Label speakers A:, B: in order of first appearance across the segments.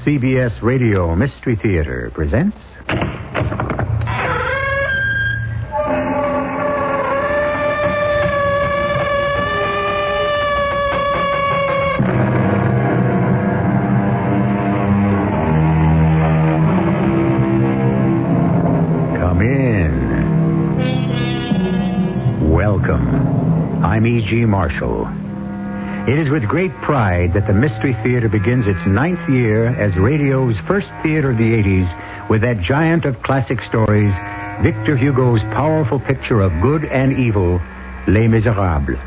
A: CBS Radio Mystery Theater presents... Come in. Welcome. I'm E.G. Marshall. It is with great pride that the Mystery Theater begins its 9th year as radio's first theater of the 80s with that giant of classic stories, Victor Hugo's powerful picture of good and evil, Les Miserables.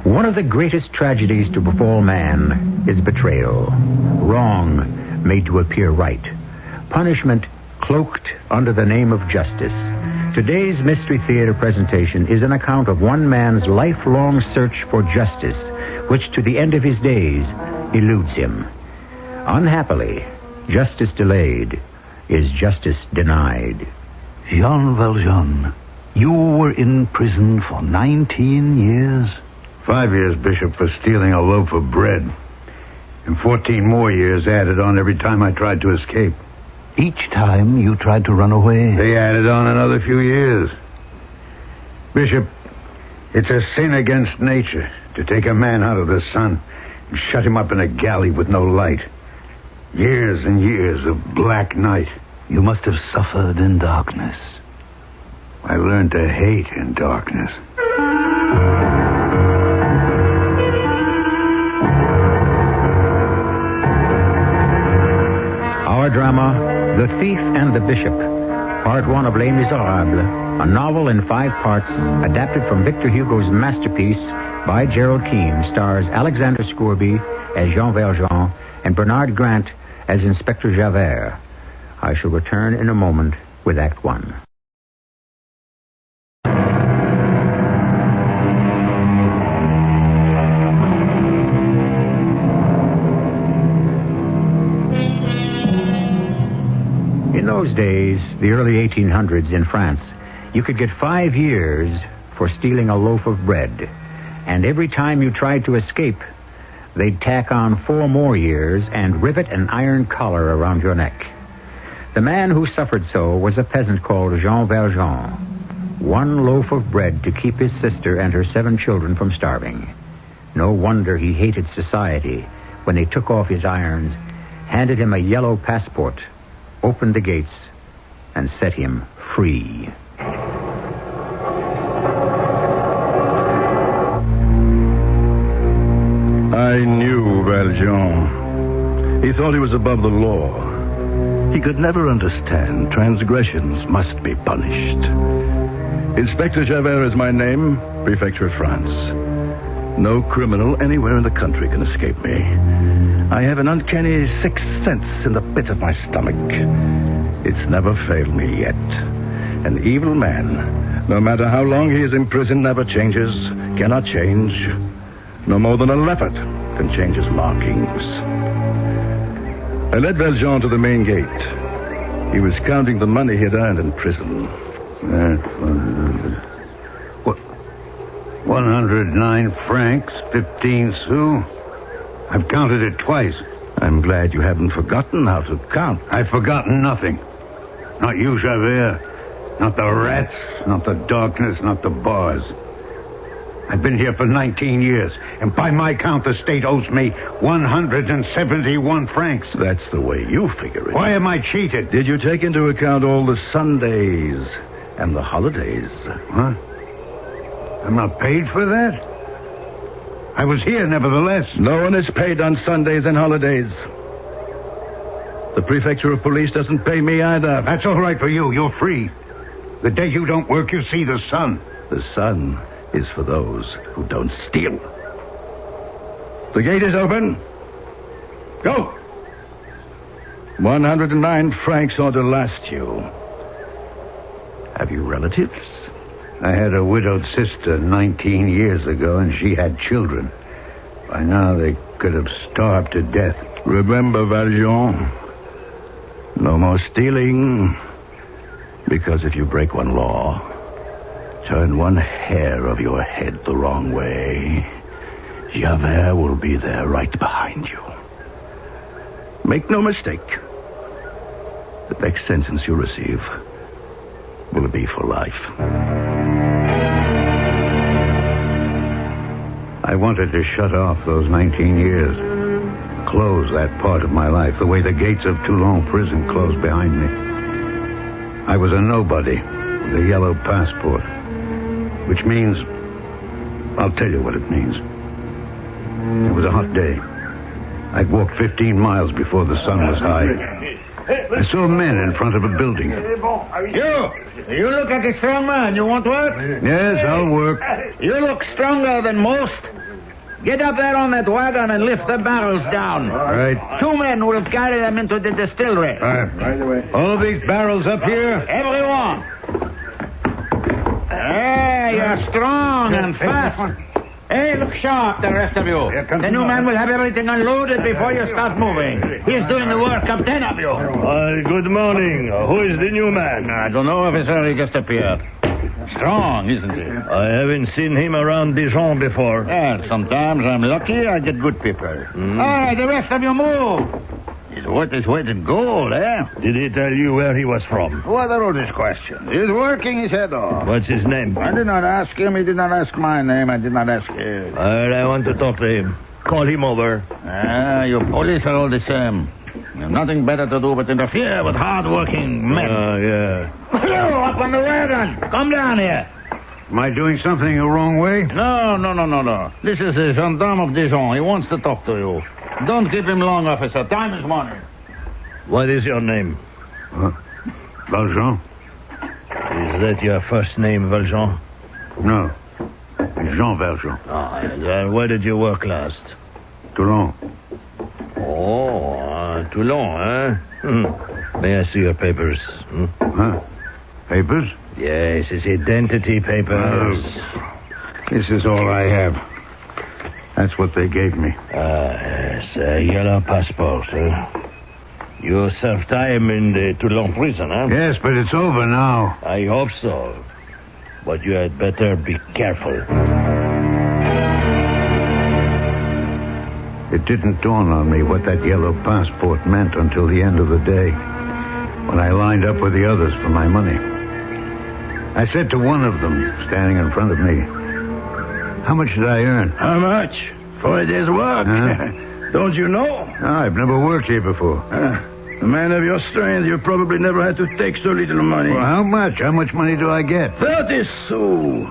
A: One of the greatest tragedies to befall man is betrayal. Wrong made to appear right. Punishment cloaked under the name of justice. Today's Mystery Theater presentation is an account of one man's lifelong search for justice, which to the end of his days eludes him. Unhappily, justice delayed is justice denied.
B: Jean Valjean, you were in prison for 19 years?
C: 5 years, Bishop, for stealing a loaf of bread. And 14 more years added on every time I tried to escape.
B: Each time you tried to run away?
C: They added on another few years. Bishop, it's a sin against nature to take a man out of the sun and shut him up in a galley with no light. Years and years of black night.
B: You must have suffered in darkness.
C: I learned to hate in darkness.
A: Our drama, The Thief and the Bishop, Part 1 of Les Miserables, a novel in 5 parts adapted from Victor Hugo's masterpiece by Gerald Keane, stars Alexander Scourby as Jean Valjean and Bernard Grant as Inspector Javert. I shall return in a moment with Act 1. In those days, the early 1800s in France, you could get 5 years for stealing a loaf of bread. And every time you tried to escape, they'd tack on 4 more years and rivet an iron collar around your neck. The man who suffered so was a peasant called Jean Valjean. 1 loaf of bread to keep his sister and her 7 children from starving. No wonder he hated society when they took off his irons, handed him a yellow passport, opened the gates, and set him free.
C: I knew Valjean. He thought he was above the law.
B: He could never understand transgressions must be punished.
C: Inspector Javert is my name, Prefecture of France. No criminal anywhere in the country can escape me. I have an uncanny 6th sense in the pit of my stomach. It's never failed me yet. An evil man, no matter how long he is in prison, never changes, cannot change. No more than a leopard can change his markings. I led Valjean to the main gate. He was counting the money he had earned in prison. 109 francs, 15 sous. I've counted it twice.
B: I'm glad you haven't forgotten how to count.
C: I've forgotten nothing. Not you, Javert. Not the rats, not the darkness, not the bars. I've been here for 19 years, and by my count, the state owes me 171 francs.
B: That's the way you figure it.
C: Why am I cheated?
B: Did you take into account all the Sundays and the holidays?
C: Huh? I'm not paid for that? I was here, nevertheless.
B: No one is paid on Sundays and holidays. The prefecture of police doesn't pay me either.
C: That's all right for you. You're free. The day you don't work, you see the sun.
B: The sun is for those who don't steal. The gate is open. Go. 109 francs ought to last you. Have you relatives?
C: I had a widowed sister 19 years ago, and she had children. By now, they could have starved to death.
B: Remember, Valjean, no more stealing. Because if you break one law, turn one hair of your head the wrong way, Javert will be there right behind you. Make no mistake. The next sentence you receive will be for life.
A: I wanted to shut off those 19 years. Close that part of my life the way the gates of Toulon prison closed behind me. I was a nobody with a yellow passport, which means... I'll tell you what it means. It was a hot day. I'd walked 15 miles before the sun was high. I saw men in front of a building.
D: You look like a strong man. You want work?
A: Yes, I'll work.
D: You look stronger than most. Get up there on that wagon and lift the barrels down.
A: Right.
D: 2 men will carry them into the distillery.
A: Right away. All of these barrels up here?
D: Everyone. Hey, you're strong and fast. Hey, look sharp, the rest of you. The new man will have everything unloaded before you start moving. He's doing the work of 10 of you.
B: Good morning. Who is the new man?
D: I don't know, officer. He just appeared. Strong, isn't he?
B: I haven't seen him around Dijon before.
D: Well, sometimes I'm lucky. I get good people. All right, the rest of you move. He's worth his weight in gold, eh?
B: Did he tell you where he was from?
D: What are all these questions? He's working his head off.
B: What's his name?
D: I did not ask him. He did not ask my name. I did not ask his.
B: I want to talk to him. Call him over.
D: You police are all the same. You have nothing better to do but interfere with hard-working men.
B: Yeah.
D: Hello, up on the wagon. Come down here.
A: Am I doing something the wrong way?
D: No. This is the gendarme of Dijon. He wants to talk to you. Don't keep him long, officer. Time is money.
B: What is your name?
A: Valjean?
B: Is that your first name, Valjean?
A: No. Jean Valjean.
B: Where did you work last?
A: Toulon.
B: Toulon, huh? May I see your papers?
A: Huh? Papers?
B: Yes, it's identity papers.
A: This is all I have. That's what they gave me.
B: Yes, a yellow passport, huh? You served time in the Toulon prison, huh?
A: Yes, but it's over now.
B: I hope so. But you had better be careful.
A: It didn't dawn on me what that yellow passport meant until the end of the day, when I lined up with the others for my money. I said to one of them, standing in front of me, "How much did I earn?"
B: How much? For a day's work? Don't you know?
A: No, I've never worked here before.
B: A man of your strength, you probably never had to take so little money.
A: Well, how much? How much money do I get?
B: 30 sous.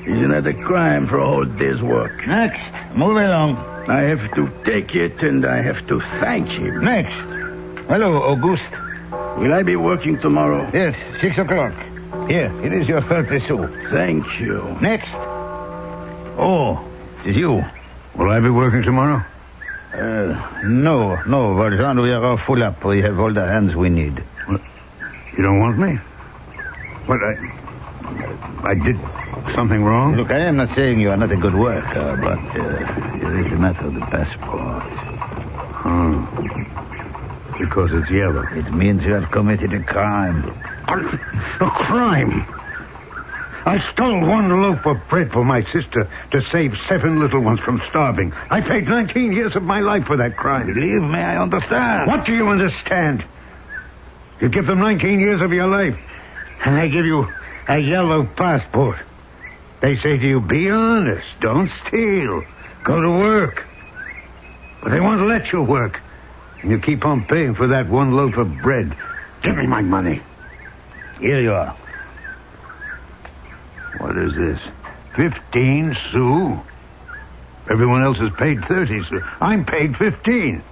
B: Isn't that a crime for a whole day's work?
D: Next. Move along.
B: I have to take it, and I have to thank him.
D: Next. Hello, Auguste.
B: Will I be working tomorrow?
D: Yes, 6 o'clock. Here, it is your 30 sous.
B: Thank you.
D: Next. Oh, it is you.
A: Will I be working tomorrow?
D: No, Valjean, we are all full up. We have all the hands we need.
A: What? You don't want me? What, I did something wrong?
D: Look, I am not saying you are not a good worker, but it is a matter of the passport.
A: Because it's yellow.
D: It means you have committed a crime.
A: A crime? I stole 1 loaf of bread for my sister to save 7 little ones from starving. I paid 19 years of my life for that crime.
D: Believe me, I understand.
A: What do you understand? You give them 19 years of your life, and I give you a yellow passport. They say to you, be honest, don't steal, go to work. But they won't let you work. And you keep on paying for that 1 loaf of bread. Give me my money.
D: Here you are.
A: What is this? 15 sous? Everyone else is paid 30 sous. I'm paid 15. Is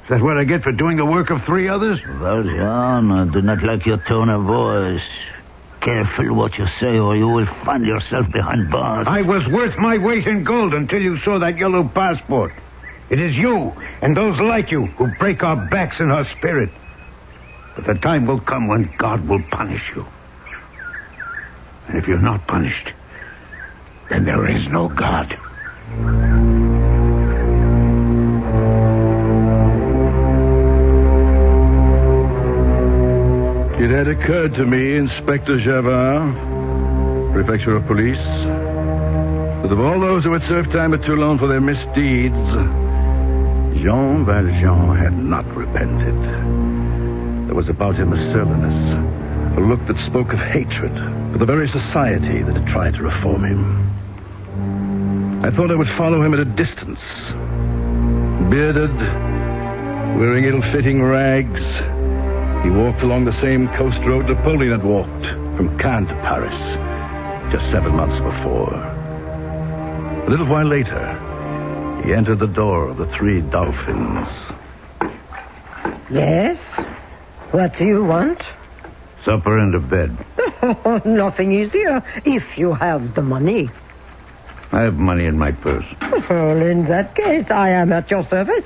A: that what I get for doing the work of 3 others?
D: Valjean, I do not like your tone of voice. Careful what you say, or you will find yourself behind bars.
A: I was worth my weight in gold until you saw that yellow passport. It is you and those like you who break our backs and our spirit. But the time will come when God will punish you. And if you're not punished, then there is no God.
C: It had occurred to me, Inspector Javert, Prefecture of Police, that of all those who had served time at Toulon for their misdeeds, Jean Valjean had not repented. There was about him a surliness, a look that spoke of hatred for the very society that had tried to reform him. I thought I would follow him at a distance. Bearded, wearing ill-fitting rags, he walked along the same coast road Napoleon had walked from Cannes to Paris just 7 months before. A little while later, he entered the door of the Three Dolphins.
E: Yes? What do you want?
B: Supper and a bed.
E: Nothing easier if you have the money.
B: I have money in my purse.
E: Well, in that case, I am at your service.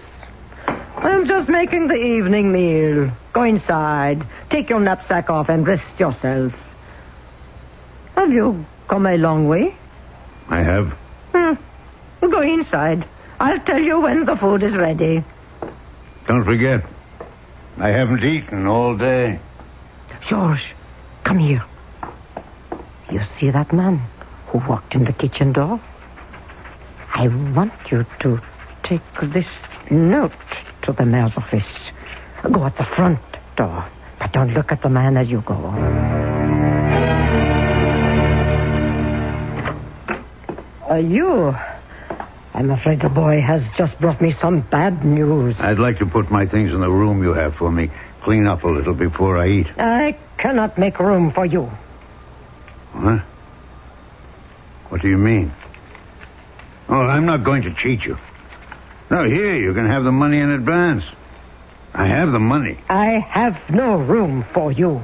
E: I'm just making the evening meal. Go inside. Take your knapsack off and rest yourself. Have you come a long way?
B: I have.
E: Go inside. I'll tell you when the food is ready.
B: Don't forget, I haven't eaten all day.
E: George, come here. You see that man who walked in the kitchen door? I want you to take this note to the mayor's office. Go at the front door, but don't look at the man as you go. I'm afraid the boy has just brought me some bad news.
B: I'd like to put my things in the room you have for me. Clean up a little before I eat.
E: I cannot make room for you.
B: What? What do you mean? Oh, I'm not going to cheat you. No, here, you can have the money in advance. I have the money.
E: I have no room for you.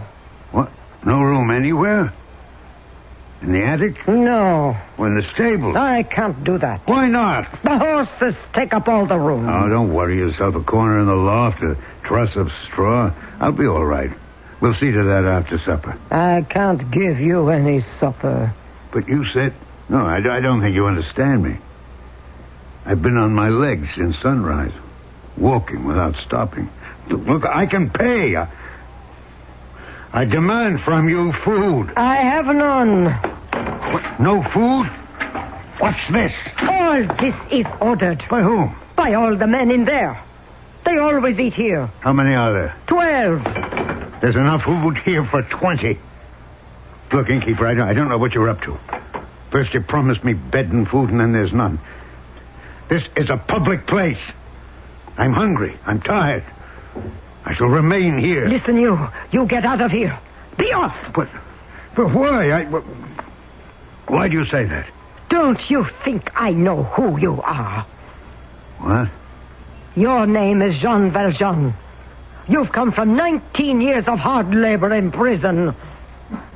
B: What? No room anywhere? In the attic?
E: No.
B: Or in the stable?
E: I can't do that.
B: Why not?
E: The horses take up all the room.
B: Oh, don't worry yourself. A corner in the loft, a truss of straw. I'll be all right. We'll see to that after supper.
E: I can't give you any supper.
B: But you said... No, I don't think you understand me. I've been on my legs since sunrise, walking without stopping. Look, I can pay. I demand from you food.
E: I have none.
B: What? No food? What's this?
E: All this is ordered.
B: By whom?
E: By all the men in there. They always eat here.
B: How many are there?
E: 12.
B: There's enough food here for 20. Look, innkeeper, I don't know what you're up to. First you promised me bed and food, and then there's none. This is a public place. I'm hungry. I'm tired. I shall remain here.
E: Listen, you get out of here. Be off.
B: But why? Why do you say that?
E: Don't you think I know who you are?
B: What?
E: Your name is Jean Valjean. You've come from 19 years of hard labor in prison.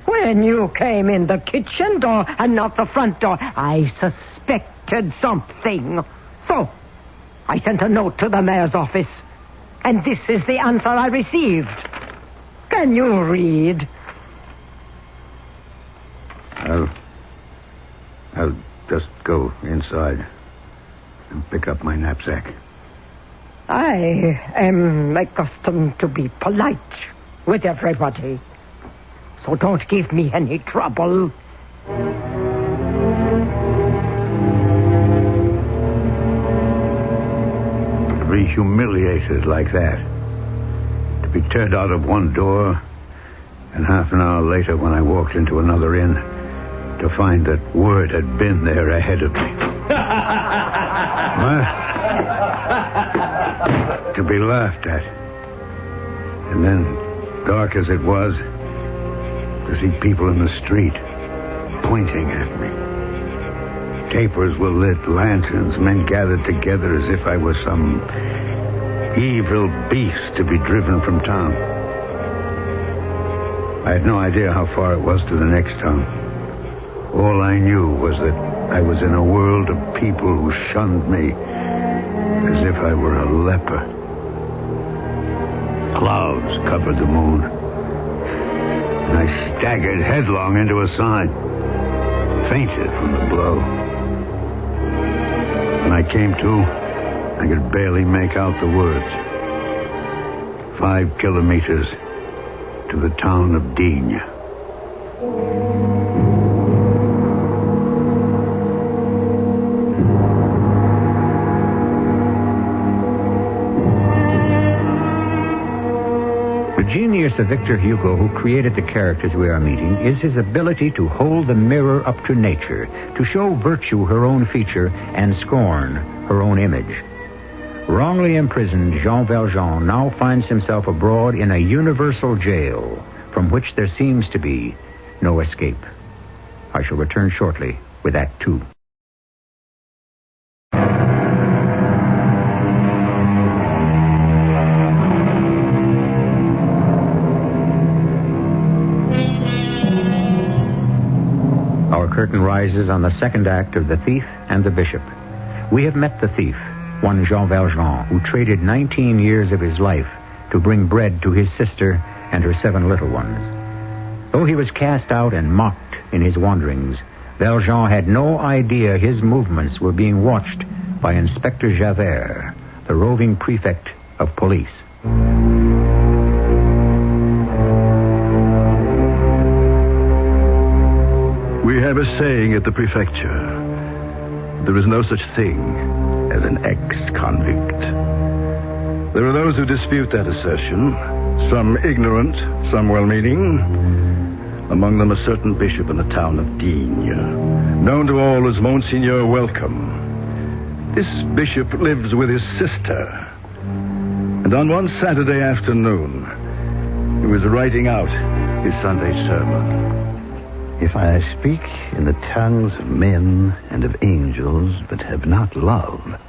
E: When you came in the kitchen door and not the front door, I suspected something. So, I sent a note to the mayor's office. And this is the answer I received. Can you read?
B: I'll just go inside and pick up my knapsack.
E: I am accustomed to be polite with everybody. So don't give me any trouble.
B: To be humiliated like that. To be turned out of one door, and half an hour later when I walked into another inn, to find that word had been there ahead of me. What? To be laughed at. And then, dark as it was, to see people in the street pointing at me. Tapers were lit, lanterns, men gathered together as if I was some evil beast to be driven from town. I had no idea how far it was to the next town. All I knew was that I was in a world of people who shunned me as if I were a leper. Clouds covered the moon. And I staggered headlong into a sign. Fainted from the blow. When I came to, I could barely make out the words. 5 kilometers to the town of Digne.
A: genius of Victor Hugo, who created the characters we are meeting, is his ability to hold the mirror up to nature, to show virtue her own feature and scorn her own image. Wrongly imprisoned, Jean Valjean now finds himself abroad in a universal jail from which there seems to be no escape. I shall return shortly with Act 2. Our curtain rises on the second act of The Thief and the Bishop. We have met the thief, one Jean Valjean, who traded 19 years of his life to bring bread to his sister and her 7 little ones. Though he was cast out and mocked in his wanderings, Valjean had no idea his movements were being watched by Inspector Javert, the roving prefect of police.
C: We have a saying at the prefecture. There is no such thing as an ex-convict. There are those who dispute that assertion, some ignorant, some well-meaning. Among them a certain bishop in the town of Digne, known to all as Monseigneur Welcome. This bishop lives with his sister. And on one Saturday afternoon, he was writing out his Sunday sermon.
B: If I speak in the tongues of men and of angels, but have not love,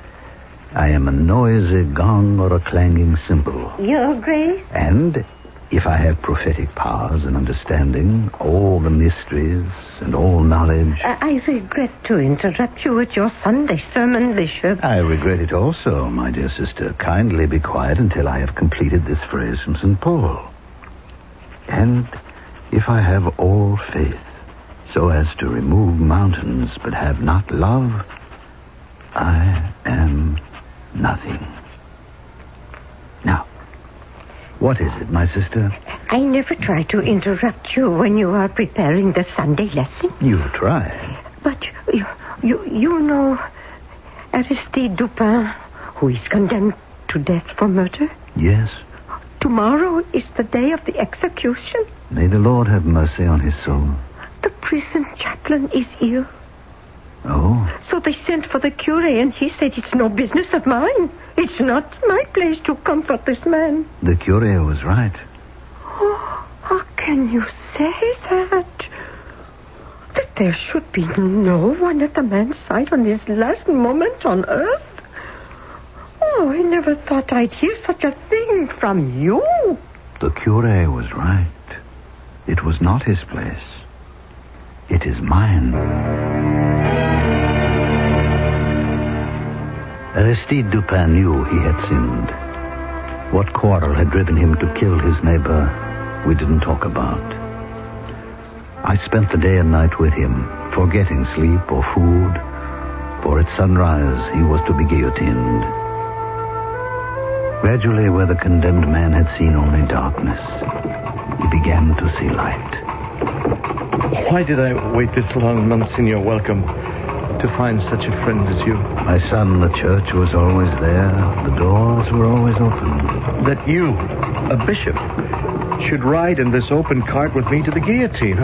B: I am a noisy gong or a clanging cymbal.
E: Your Grace?
B: And if I have prophetic powers and understanding, all the mysteries and all knowledge...
E: I regret to interrupt you with your Sunday sermon, Bishop.
B: I regret it also, my dear sister. Kindly be quiet until I have completed this phrase from St. Paul. And if I have all faith, so as to remove mountains, but have not love, I am nothing. Now, what is it, my sister?
E: I never try to interrupt you when you are preparing the Sunday lesson.
B: You try.
E: But you know Aristide Dupin, who is condemned to death for murder?
B: Yes.
E: Tomorrow is the day of the execution.
B: May the Lord have mercy on his soul.
E: The prison chaplain is ill.
B: Oh?
E: So they sent for the cure, and he said it's no business of mine. It's not my place to comfort this man.
B: The cure was right.
E: Oh, how can you say that? That there should be no one at the man's side on his last moment on earth? Oh, I never thought I'd hear such a thing from you.
B: The cure was right. It was not his place. It is mine. Aristide Dupin knew he had sinned. What quarrel had driven him to kill his neighbor, we didn't talk about. I spent the day and night with him, forgetting sleep or food, for at sunrise he was to be guillotined. Gradually, where the condemned man had seen only darkness, he began to see light.
C: Why did I wait this long, Monsignor Welcome, to find such a friend as you?
B: My son, the church was always there. The doors were always open.
C: That you, a bishop, should ride in this open cart with me to the guillotine.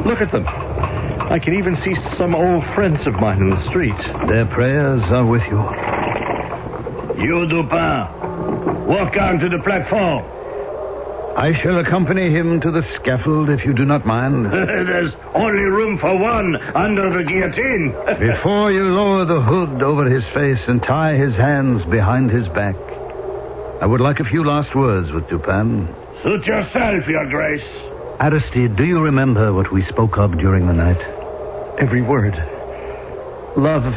C: Look at them. I can even see some old friends of mine in the street.
B: Their prayers are with you.
C: You, Dupin, walk on to the platform.
B: I shall accompany him to the scaffold, if you do not mind.
C: There's only room for one under the guillotine.
B: Before you lower the hood over his face and tie his hands behind his back, I would like a few last words with Dupin.
C: Suit yourself, Your Grace.
B: Aristide, do you remember what we spoke of during the night?
C: Every word. Love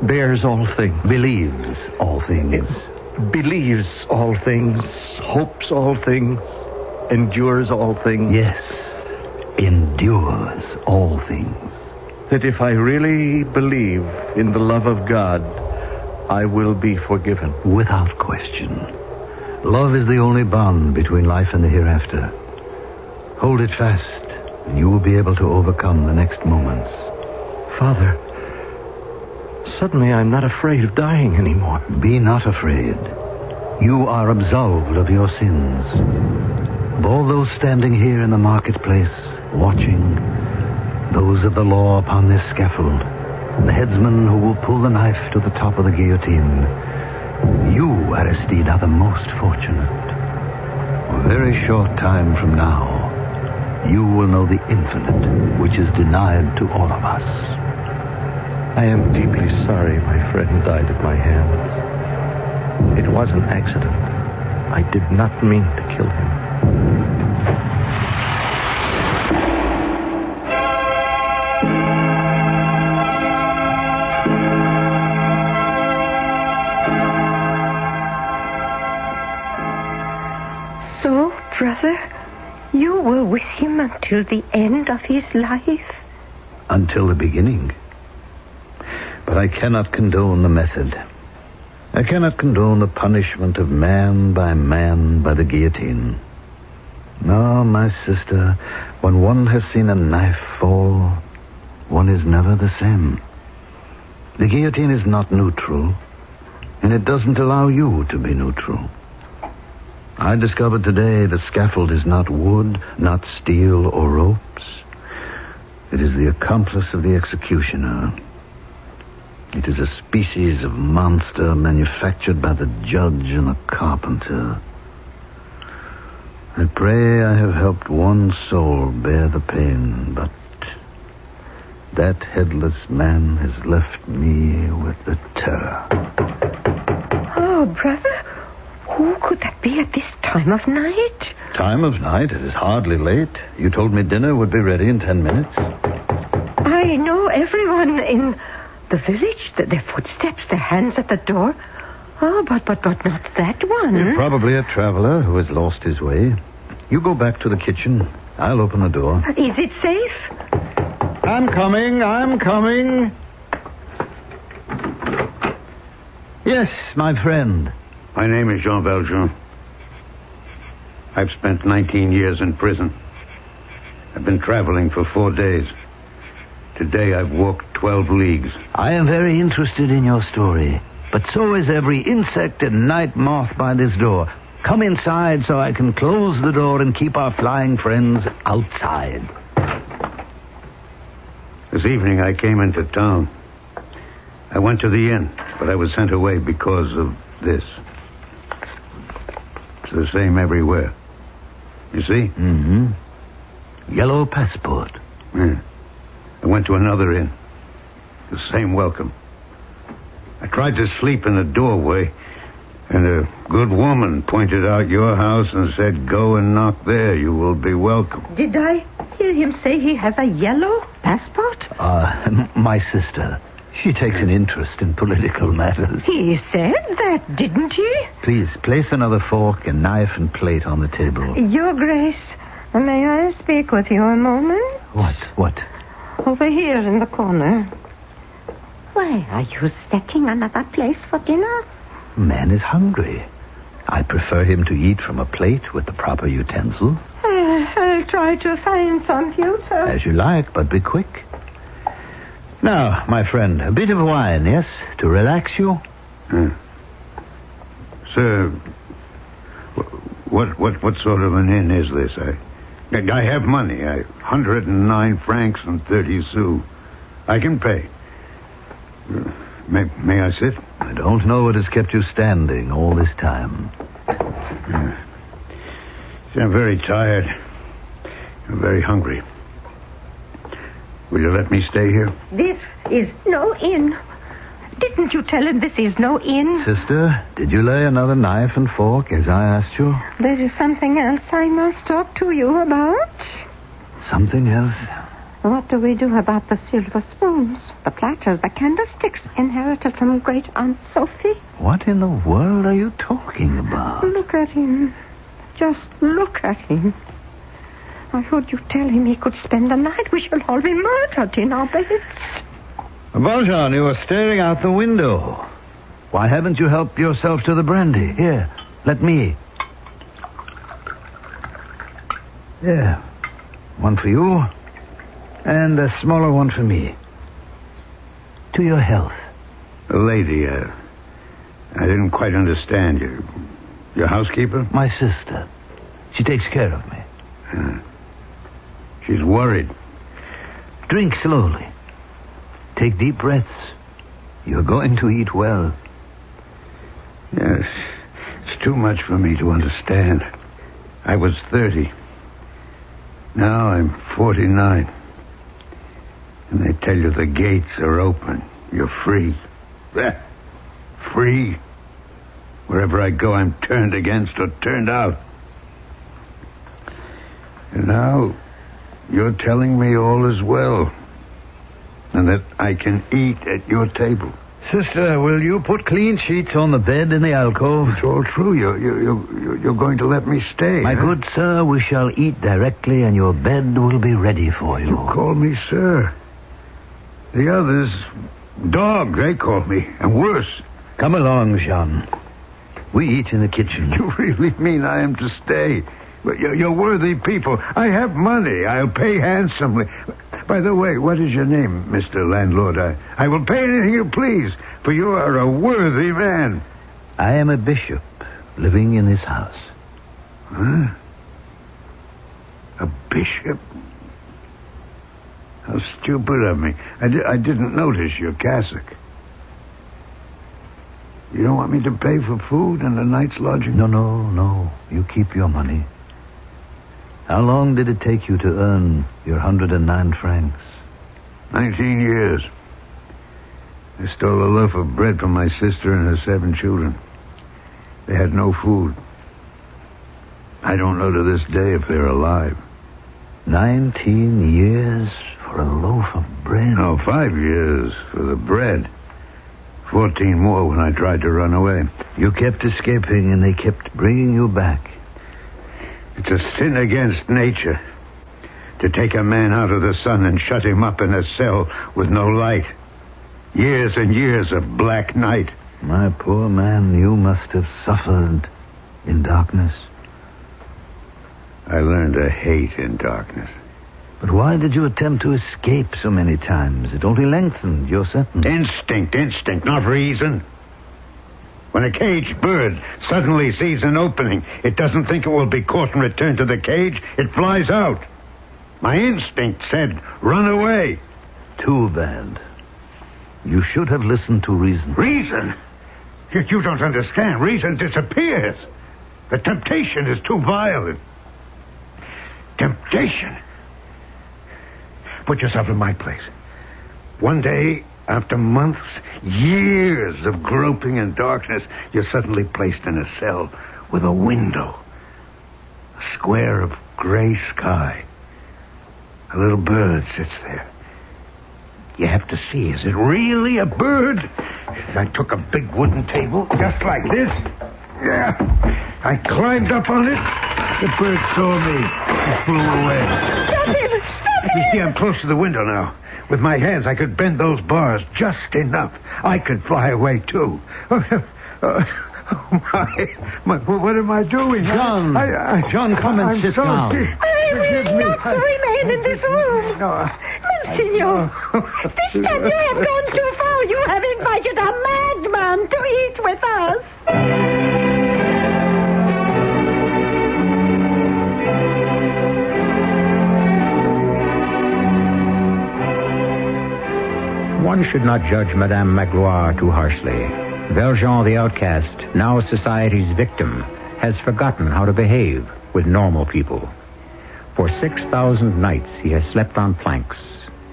C: bears all things.
B: Believes all things.
C: It believes all things, hopes all things, endures all things.
B: Yes, endures all things.
C: That if I really believe in the love of God, I will be forgiven.
B: Without question. Love is the only bond between life and the hereafter. Hold it fast, and you will be able to overcome the next moments.
C: Father, suddenly I'm not afraid of dying anymore.
B: Be not afraid. You are absolved of your sins.
C: Of all those standing here in the marketplace, watching, those of the law upon this scaffold, the headsman who will pull the knife to the top of the guillotine, you, Aristide, are the most fortunate. A very short time from now, you will know the infinite, which is denied to all of us.
F: I am deeply sorry my friend died at my hands. It was an accident. I did not mean to kill him.
E: So, brother, you were with him until the end of his life?
C: Until the beginning. But I cannot condone the method. I cannot condone the punishment of man by the guillotine. No, my sister, when one has seen a knife fall, one is never the same. The guillotine is not neutral, and it doesn't allow you to be neutral. I discovered today the scaffold is not wood, not steel or ropes. It is the accomplice of the executioner. It is a species of monster manufactured by the judge and the carpenter. I pray I have helped one soul bear the pain, but that headless man has left me with the terror.
E: Oh, brother, who could that be at this time of night?
C: Time of night? It is hardly late. You told me dinner would be ready in 10 minutes.
E: I know everyone in the village, their footsteps, their hands at the door. Oh, but not that one.
C: Probably a traveler who has lost his way. You go back to the kitchen. I'll open the door.
E: Is it safe?
C: I'm coming. Yes, my friend.
B: My name is Jean Valjean. I've spent 19 years in prison. I've been traveling for 4 days. Today I've walked 12 leagues.
C: I am very interested in your story, but so is every insect and night moth by this door. Come inside so I can close the door and keep our flying friends outside.
B: This evening I came into town. I went to the inn, but I was sent away because of this. It's the same everywhere. You see?
C: Mm-hmm. Yellow passport.
B: Yeah. I went to another inn. The same welcome. I tried to sleep in the doorway, and a good woman pointed out your house and said, "Go and knock there. You will be welcome."
E: Did I hear him say he has a yellow passport?
C: My sister. She takes an interest in political matters.
E: He said that, didn't he?
C: Please, place another fork and knife and plate on the table.
E: Your Grace, may I speak with you a moment?
C: What?
E: Over here in the corner. Why are you setting another place for dinner?
C: Man is hungry. I prefer him to eat from a plate with the proper utensils.
E: I'll try to find some future.
C: As you like, but be quick. Now, my friend, a bit of wine, yes? To relax you?
B: Sir, what sort of an inn is this? I have money. 109 francs and 30 sous. I can pay. May I sit?
C: I don't know what has kept you standing all this time.
B: I'm very tired. I'm very hungry. Will you let me stay here?
E: This is no inn. Didn't you tell him this is no inn?
C: Sister, did you lay another knife and fork as I asked you?
E: There is something else I must talk to you about.
C: Something else?
E: What do we do about the silver spoons, the platters, the candlesticks inherited from Great Aunt Sophie?
C: What in the world are you talking about?
E: Look at him. Just look at him. I heard you tell him he could spend the night. We shall all be murdered in our beds.
C: Valjean, you are staring out the window. Why haven't you helped yourself to the brandy? Here, let me. There. One for you, and a smaller one for me. To your health.
B: Lady, I didn't quite understand you. Your housekeeper?
C: My sister.
G: She takes care of me.
B: She's worried.
G: Drink slowly. Take deep breaths. You're going to eat well.
B: Yes, it's too much for me to understand. I was 30. Now I'm 49. And they tell you the gates are open. You're free. Free? Wherever I go, I'm turned against or turned out. And now, you're telling me all is well. And that I can eat at your table.
G: Sister, will you put clean sheets on the bed in the alcove?
B: It's all true. You're going to let me stay.
G: My good sir, we shall eat directly and your bed will be ready for you.
B: You call me sir. The others, dogs, they call me. And worse.
G: Come along, Jean. We eat in the kitchen.
B: You really mean I am to stay? But you're worthy people. I have money. I'll pay handsomely. By the way, what is your name, Mr. Landlord? I will pay anything you please, for you are a worthy man.
G: I am a bishop living in this house.
B: Huh? A bishop? How stupid of me. I didn't notice your cassock. You don't want me to pay for food and a night's lodging?
G: No. You keep your money. How long did it take you to earn your 109 francs?
B: 19 years. I stole a loaf of bread from my sister and her 7 children. They had no food. I don't know to this day if they're alive.
G: 19 years for a loaf of bread?
B: No, 5 years for the bread. 14 more when I tried to run away.
G: You kept escaping and they kept bringing you back.
B: It's a sin against nature to take a man out of the sun and shut him up in a cell with no light. Years and years of black night.
G: My poor man, you must have suffered in darkness.
B: I learned to hate in darkness.
G: But why did you attempt to escape so many times? It only lengthened your sentence.
B: Instinct, not reason. When a caged bird suddenly sees an opening, it doesn't think it will be caught and returned to the cage. It flies out. My instinct said, run away.
G: Too bad. You should have listened to reason.
B: Reason? You don't understand. Reason disappears. The temptation is too violent. Temptation? Put yourself in my place. One day, after months, years of groping in darkness, you're suddenly placed in a cell with a window. A square of gray sky. A little bird sits there. You have to see, is it really a bird? I took a big wooden table, just like this. Yeah. I climbed up on it. The bird saw me. It flew away.
E: Stop him! Stop him!
B: You see, I'm close to the window now. With my hands, I could bend those bars just enough. I could fly away, too. My, what am I doing?
G: John! John, come and sit down.
E: I will not remain in this room.
B: No,
E: Monsignor, this time you have gone too far. You have invited a madman to eat with us.
A: One should not judge Madame Magloire too harshly. Valjean, the outcast, now society's victim, has forgotten how to behave with normal people. For 6,000 nights he has slept on planks,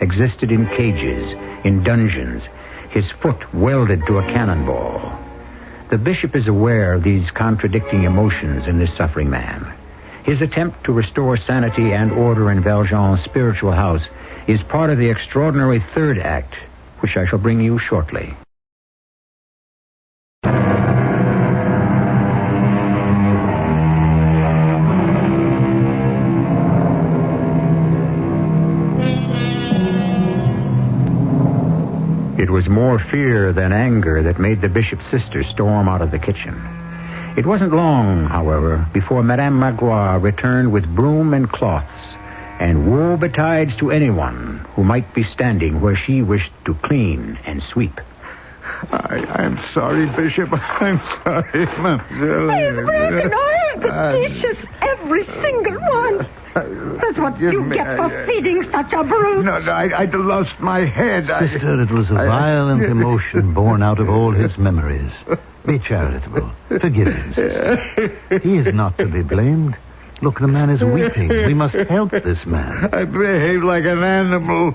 A: existed in cages, in dungeons, his foot welded to a cannonball. The bishop is aware of these contradicting emotions in this suffering man. His attempt to restore sanity and order in Valjean's spiritual house is part of the extraordinary third act, which I shall bring you shortly. It was more fear than anger that made the bishop's sister storm out of the kitchen. It wasn't long, however, before Madame Magloire returned with broom and cloths, and woe betides to anyone who might be standing where she wished to clean and sweep.
B: I'm sorry, Bishop. I'm sorry, Mademoiselle.
E: He's broken all the dishes, every single one. That's what you get for feeding such a brute.
B: No, I'd lost my head.
G: Sister, it was a violent emotion born out of all his memories. Be charitable. Forgive him, sister. He is not to be blamed. Look, the man is weeping. We must help this man.
B: I behaved like an animal.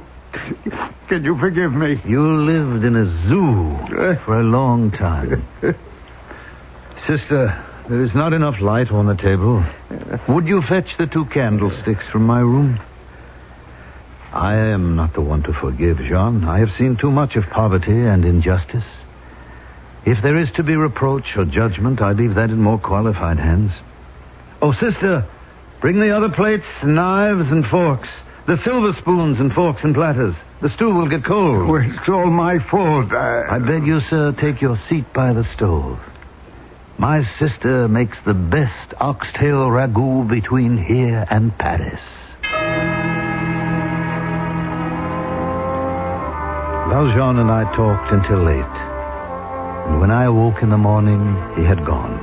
B: Can you forgive me?
G: You lived in a zoo for a long time. Sister, there is not enough light on the table. Would you fetch the 2 candlesticks from my room? I am not the one to forgive, Jean. I have seen too much of poverty and injustice. If there is to be reproach or judgment, I leave that in more qualified hands. Oh, sister, bring the other plates, knives, and forks. The silver spoons and forks and platters. The stew will get cold.
B: Well, it's all my fault.
G: I beg you, sir, take your seat by the stove. My sister makes the best oxtail ragout between here and Paris. Valjean and I talked until late. And when I awoke in the morning, he had gone.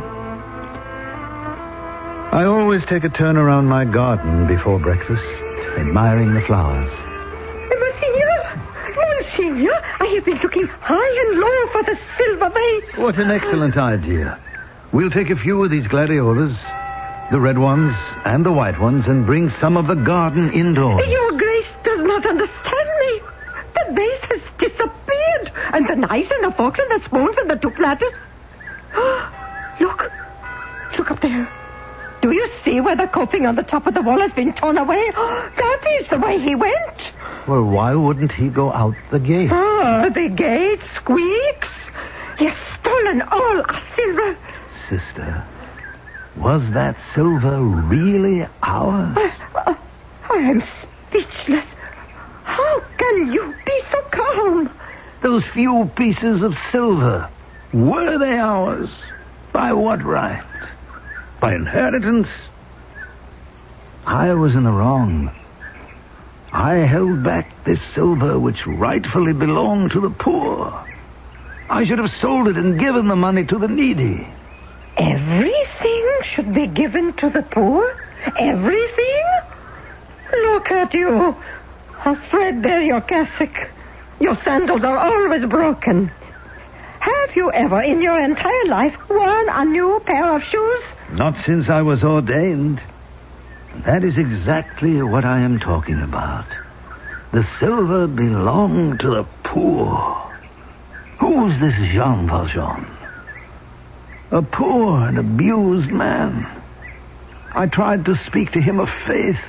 G: I always take a turn around my garden before breakfast, admiring the flowers.
E: Monsignor, I have been looking high and low for the silver vase.
G: What an excellent idea. We'll take a few of these gladiolas, the red ones and the white ones, and bring some of the garden indoors.
E: Your Grace does not understand me. The vase has disappeared, and the knives and the forks and the spoons and the 2 platters. Look up there. Do you see where the coping on the top of the wall has been torn away? That is the way he went.
G: Well, why wouldn't he go out the gate?
E: The gate squeaks. He has stolen all our silver.
G: Sister, was that silver really ours?
E: I am speechless. How can you be so calm?
G: Those few pieces of silver, were they ours? By what right? By inheritance? I was in the wrong. I held back this silver which rightfully belonged to the poor. I should have sold it and given the money to the needy.
E: Everything should be given to the poor? Everything? Look at you. A threadbare your cassock. Your sandals are always broken. Have you ever in your entire life worn a new pair of shoes?
G: Not since I was ordained. That is exactly what I am talking about. The silver belonged to the poor. Who's this Jean Valjean? A poor and abused man. I tried to speak to him of faith,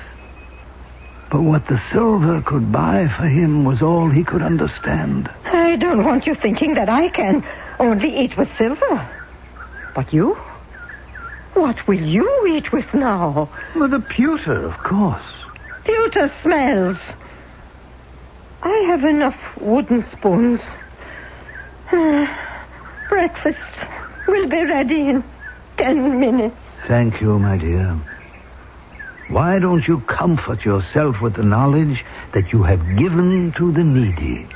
G: but what the silver could buy for him was all he could understand.
E: I don't want you thinking that I can only eat with silver. But you? What will you eat with now?
G: With the pewter, of course.
E: Pewter smells. I have enough wooden spoons. Breakfast will be ready in 10 minutes.
G: Thank you, my dear. Why don't you comfort yourself with the knowledge that you have given to the needy?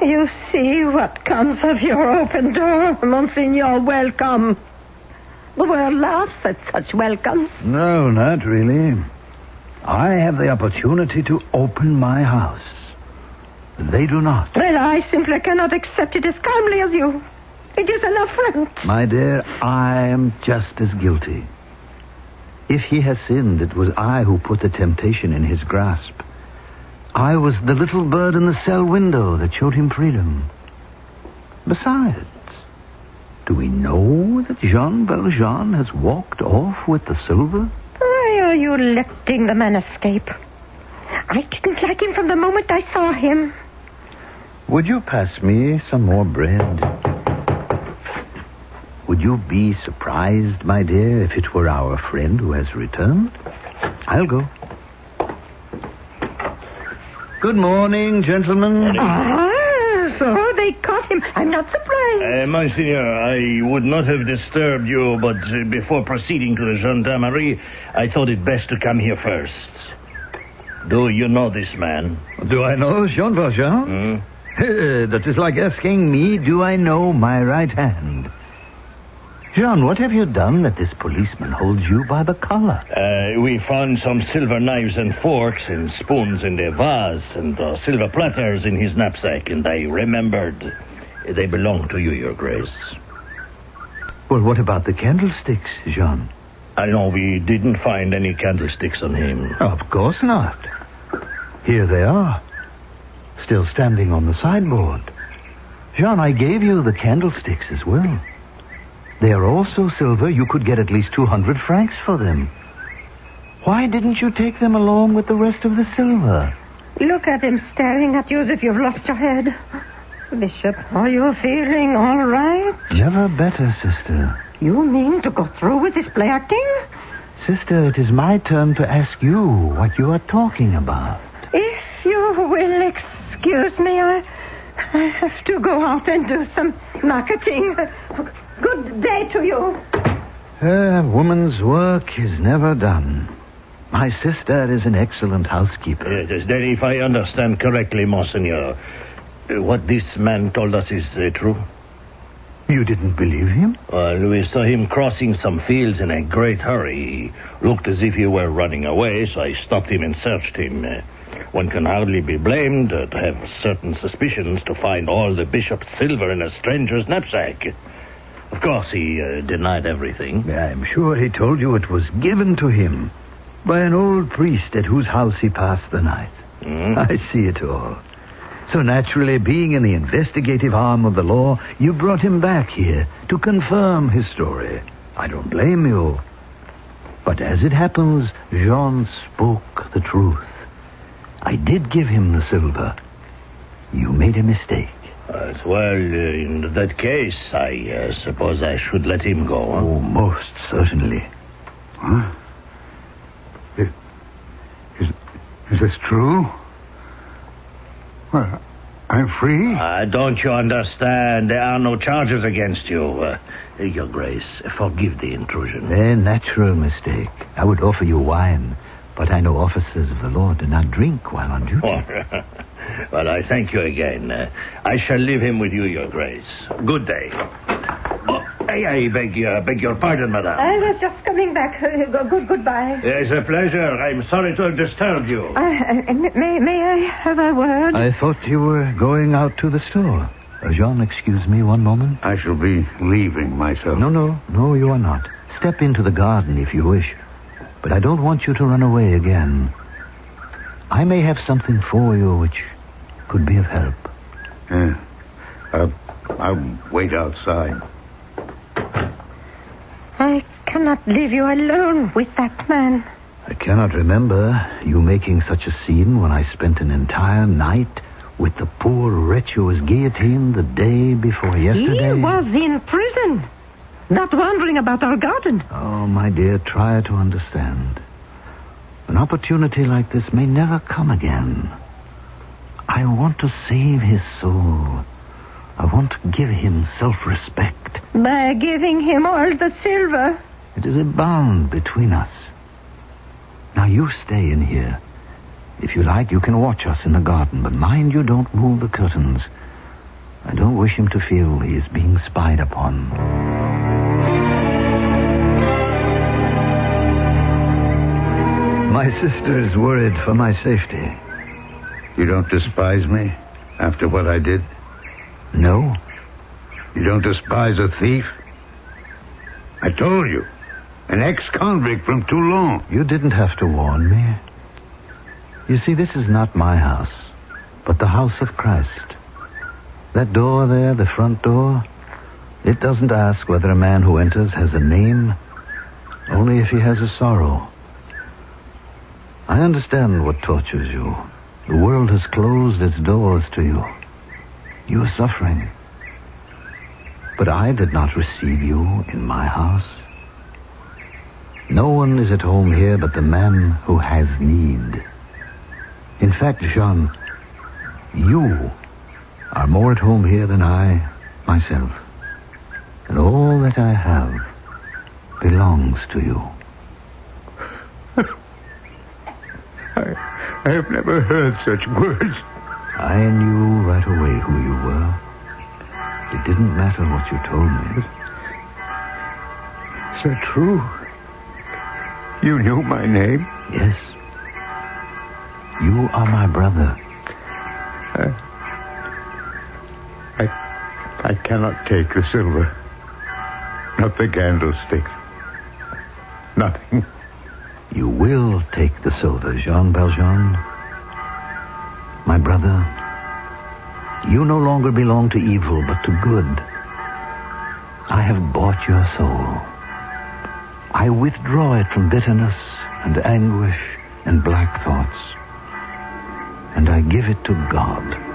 E: You see what comes of your open door, Monsignor. Welcome. The world laughs at such welcomes.
G: No, not really. I have the opportunity to open my house. They do not.
E: Well, I simply cannot accept it as calmly as you. It is an affront.
G: My dear, I am just as guilty. If he has sinned, it was I who put the temptation in his grasp. I was the little bird in the cell window that showed him freedom. Besides, do we know that Jean Valjean has walked off with the silver?
E: Why are you letting the man escape? I didn't like him from the moment I saw him.
G: Would you pass me some more bread? Would you be surprised, my dear, if it were our friend who has returned? I'll go. Good morning, gentlemen.
E: So they caught him. I'm not surprised.
H: Monsignor, I would not have disturbed you, but before proceeding to the gendarmerie, I thought it best to come here first. Do you know this man?
G: Do I know Jean Valjean? That is like asking me, do I know my right hand? Jean, what have you done that this policeman holds you by the collar?
H: We found some silver knives and forks and spoons in the vase and silver platters in his knapsack, and I remembered they belong to you, Your Grace.
G: Well, what about the candlesticks, Jean?
H: I know we didn't find any candlesticks on him.
G: Of course not. Here they are, still standing on the sideboard. Jean, I gave you the candlesticks as well. They are also silver. You could get at least 200 francs for them. Why didn't you take them along with the rest of the silver?
E: Look at him staring at you as if you've lost your head. Bishop, are you feeling all right?
G: Never better, sister.
E: You mean to go through with this play acting?
G: Sister, it is my turn to ask you what you are talking about.
E: If you will excuse me, I have to go out and do some marketing. Good day to you.
G: A woman's work is never done. My sister is an excellent housekeeper.
H: Yes, then if I understand correctly, Monseigneur, what this man told us is true?
G: You didn't believe him?
H: Well, we saw him crossing some fields in a great hurry. He looked as if he were running away, so I stopped him and searched him. One can hardly be blamed to have certain suspicions to find all the bishop's silver in a stranger's knapsack. Of course, he denied everything.
G: I'm sure he told you it was given to him by an old priest at whose house he passed the night. I see it all. So naturally, being in the investigative arm of the law, you brought him back here to confirm his story. I don't blame you. But as it happens, Jean spoke the truth. I did give him the silver. You made a mistake.
H: Well, in that case, I suppose I should let him go. Huh?
G: Oh, most certainly.
B: Huh? Is this true? Well, I'm free.
H: Don't you understand? There are no charges against you. Your Grace, forgive the intrusion.
G: A natural mistake. I would offer you wine, but I know officers of the law do not drink while on duty.
H: Oh, well, I thank you again. I shall leave him with you, Your Grace. Good day. I beg your pardon, madame.
E: I was just coming back. Goodbye.
H: It's a pleasure. I'm sorry to have disturbed you.
E: May I have a word?
G: I thought you were going out to the store. Jean, excuse me one moment.
B: I shall be leaving myself.
G: No, you are not. Step into the garden if you wish. But I don't want you to run away again. I may have something for you which could be of help.
B: Yeah. I'll wait outside.
E: I cannot leave you alone with that man.
G: I cannot remember you making such a scene when I spent an entire night with the poor wretch who was guillotined the day before yesterday.
E: He was in prison, not wandering about our garden.
G: Oh, my dear, try to understand. An opportunity like this may never come again. I want to save his soul. I want to give him self-respect.
E: By giving him all the silver.
G: It is a bond between us. Now you stay in here. If you like, you can watch us in the garden, but mind you don't move the curtains. I don't wish him to feel he is being spied upon. My sister is worried for my safety.
B: You don't despise me after what I did?
G: No.
B: You don't despise a thief? I told you. An ex-convict from Toulon.
G: You didn't have to warn me. You see, this is not my house, but the house of Christ. That door there, the front door, it doesn't ask whether a man who enters has a name, only if he has a sorrow. I understand what tortures you. The world has closed its doors to you. You are suffering. But I did not receive you in my house. No one is at home here but the man who has need. In fact, Jean, you are more at home here than I myself. And all that I have belongs to you.
B: I have never heard such words.
G: I knew right away who you were. It didn't matter what you told me.
B: Is that true? You knew my name?
G: Yes. You are my brother.
B: I cannot take the silver. Not the candlesticks. Nothing.
G: You will take the silver, Jean Valjean. My brother, you no longer belong to evil, but to good. I have bought your soul. I withdraw it from bitterness and anguish and black thoughts, and I give it to God.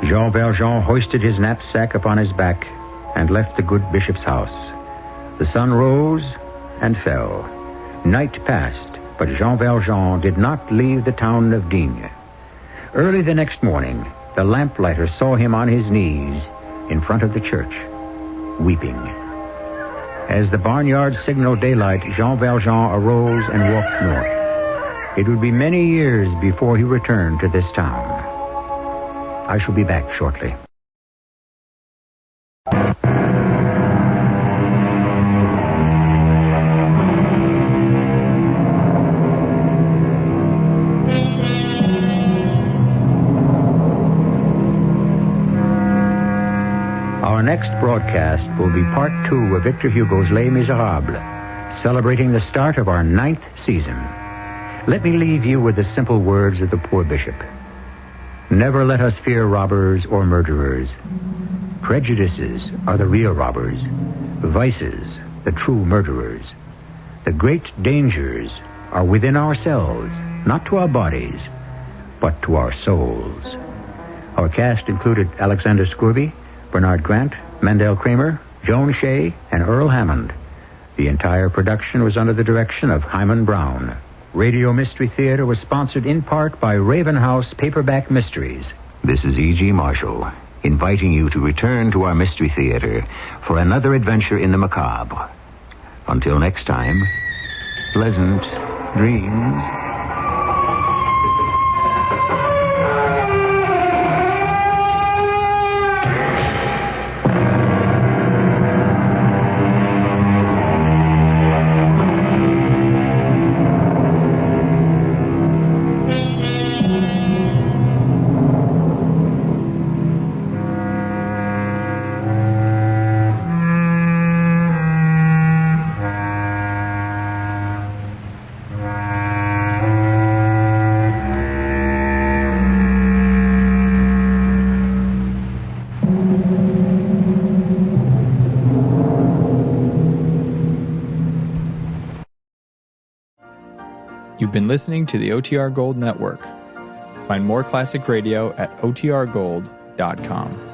A: Jean Valjean hoisted his knapsack upon his back and left the good bishop's house. The sun rose and fell. Night passed, but Jean Valjean did not leave the town of Digne. Early the next morning, the lamplighter saw him on his knees in front of the church, weeping. As the barnyard signaled daylight, Jean Valjean arose and walked north. It would be many years before he returned to this town. I shall be back shortly. Our next broadcast will be part 2 of Victor Hugo's Les Miserables, celebrating the start of our 9th season. Let me leave you with the simple words of the poor bishop. Never let us fear robbers or murderers. Prejudices are the real robbers. Vices, the true murderers. The great dangers are within ourselves, not to our bodies, but to our souls. Our cast included Alexander Scourby, Bernard Grant, Mandel Kramer, Joan Shea, and Earl Hammond. The entire production was under the direction of Hyman Brown. Radio Mystery Theater was sponsored in part by Raven House Paperback Mysteries. This is E.G. Marshall, inviting you to return to our Mystery Theater for another adventure in the macabre. Until next time, pleasant dreams.
I: You've been listening to the OTR Gold Network. Find more classic radio at otrgold.com.